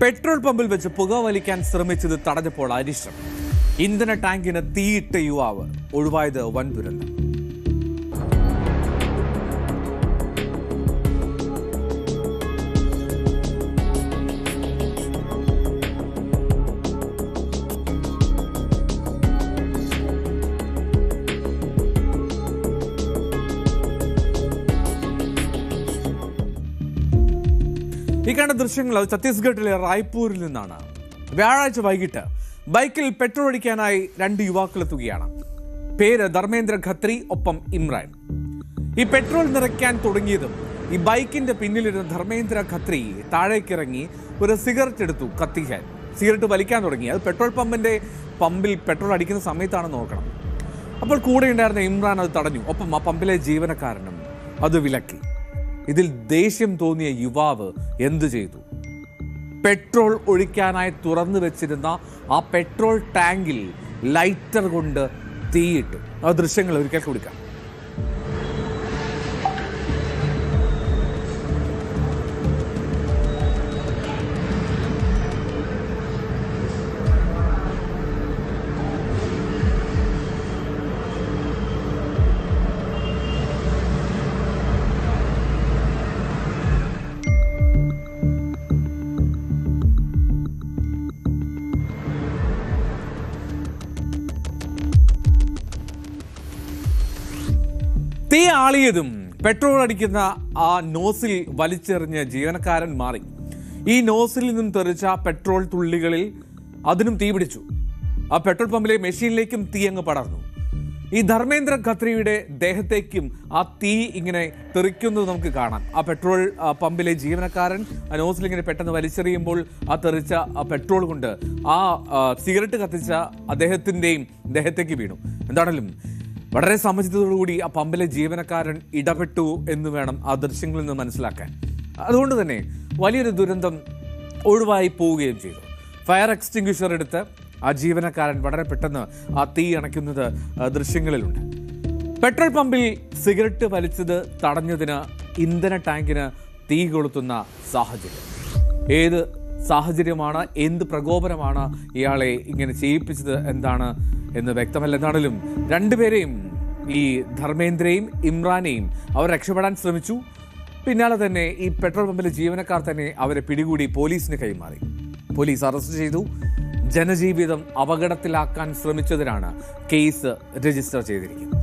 Petrol പമ്പിൽ വെച്ച് പുകവലിക്കാൻ ശ്രമിച്ചത് തടഞ്ഞപ്പോൾ അരിശം. ഇന്ധന ടാങ്കിന് തീയിട്ട യുവാവ് ഒഴിവായത് വൻ ദുരന്തം. ഈ കണ്ട ദൃശ്യങ്ങൾ ഛത്തീസ്ഗഡിലെ റായ്പൂരിൽ നിന്നാണ്. വ്യാഴാഴ്ച വൈകിട്ട് ബൈക്കിൽ പെട്രോൾ ഒഴിക്കാനായി രണ്ട് യുവാക്കളെത്തുകയാണ്. പേര് ധർമ്മേന്ദ്ര ഖത്രി, ഒപ്പം ഇമ്രാൻ. ഈ പെട്രോൾ നിറയ്ക്കാൻ തുടങ്ങിയതും ഈ ബൈക്കിന്റെ പിന്നിലിരുന്ന ധർമ്മേന്ദ്ര ഖത്രി താഴേക്കിറങ്ങി ഒരു സിഗരറ്റ് എടുത്തു കത്തിക്കാൻ. സിഗരറ്റ് വലിക്കാൻ തുടങ്ങി. അത് പെട്രോൾ പമ്പിൽ പെട്രോൾ അടിക്കുന്ന സമയത്താണ് നോക്കണം. അപ്പോൾ കൂടെ ഉണ്ടായിരുന്ന ഇമ്രാൻ അത് തടഞ്ഞു. ഒപ്പം ആ പമ്പിലെ ജീവനക്കാരനും അത് വിലക്കി. ഇതിൽ ദേഷ്യം തോന്നിയ യുവാവ് എന്തു ചെയ്തു? പെട്രോൾ ഒഴിക്കാനായി തുറന്നു വെച്ചിരുന്ന ആ പെട്രോൾ ടാങ്കിൽ ലൈറ്റർ കൊണ്ട് തീയിട്ടു. ആ ദൃശ്യങ്ങൾ ഒരിക്കൽ കൊടുക്കാം. തീ ആളിയതും പെട്രോൾ അടിക്കുന്ന ആ നോസിൽ വലിച്ചെറിഞ്ഞ ജീവനക്കാരൻ മാറി. ഈ നോസിലിൽ നിന്നും തെറിച്ച പെട്രോൾ തുള്ളികളിൽ അതിനും തീ പിടിച്ചു. ആ പെട്രോൾ പമ്പിലെ മെഷീനിലേക്കും തീ അങ്ങ് പടർന്നു. ഈ ധർമ്മേന്ദ്ര ഖത്രിയുടെ ദേഹത്തേക്കും ആ തീ ഇങ്ങനെ തെറിക്കുന്നത് നമുക്ക് കാണാം. ആ പെട്രോൾ പമ്പിലെ ജീവനക്കാരൻ ആ നോസിൽ ഇങ്ങനെ പെട്ടെന്ന് വലിച്ചെറിയുമ്പോൾ ആ തെറിച്ച ആ പെട്രോൾ കൊണ്ട് ആ സിഗരറ്റ് കത്തിച്ച അദ്ദേഹത്തിൻ്റെയും ദേഹത്തേക്ക് വീണു. എന്താണെങ്കിലും വളരെ സമചിത്തത്തോടുകൂടി ആ പമ്പിലെ ജീവനക്കാരൻ ഇടപെട്ടു എന്ന് വേണം ആ ദൃശ്യങ്ങളിൽ നിന്ന് മനസ്സിലാക്കാൻ. അതുകൊണ്ട് തന്നെ വലിയൊരു ദുരന്തം ഒഴിവായി പോവുകയും ചെയ്തു. ഫയർ എക്സ്റ്റിങ്ക്വിഷർ എടുത്ത് ആ ജീവനക്കാരൻ വളരെ പെട്ടെന്ന് ആ തീ അണയ്ക്കുന്നത് ദൃശ്യങ്ങളിലുണ്ട്. പെട്രോൾ പമ്പിൽ സിഗരറ്റ് വലിച്ചത് തടഞ്ഞതിന് ഇന്ധന ടാങ്കിന് തീ കൊളുത്തുന്ന സാഹചര്യം. ഏത് സാഹചര്യമാണ്, എന്ത് പ്രകോപനമാണ് ഇയാളെ ഇങ്ങനെ ചെയ്യിപ്പിച്ചത് എന്താണ് എന്ന് വ്യക്തമല്ല. എന്നാണെങ്കിലും രണ്ടുപേരെയും, ഈ ധർമ്മേന്ദ്രയും ഇമ്രാനെയും, അവർ രക്ഷപ്പെടാൻ ശ്രമിച്ചു. പിന്നാലെ തന്നെ ഈ പെട്രോൾ പമ്പിലെ ജീവനക്കാർ തന്നെ അവരെ പിടികൂടി പോലീസിന് കൈമാറി. പോലീസ് അറസ്റ്റ് ചെയ്തു. ജനജീവിതം അപകടത്തിലാക്കാൻ ശ്രമിച്ചതിനാണ് കേസ് രജിസ്റ്റർ ചെയ്തിരിക്കുന്നത്.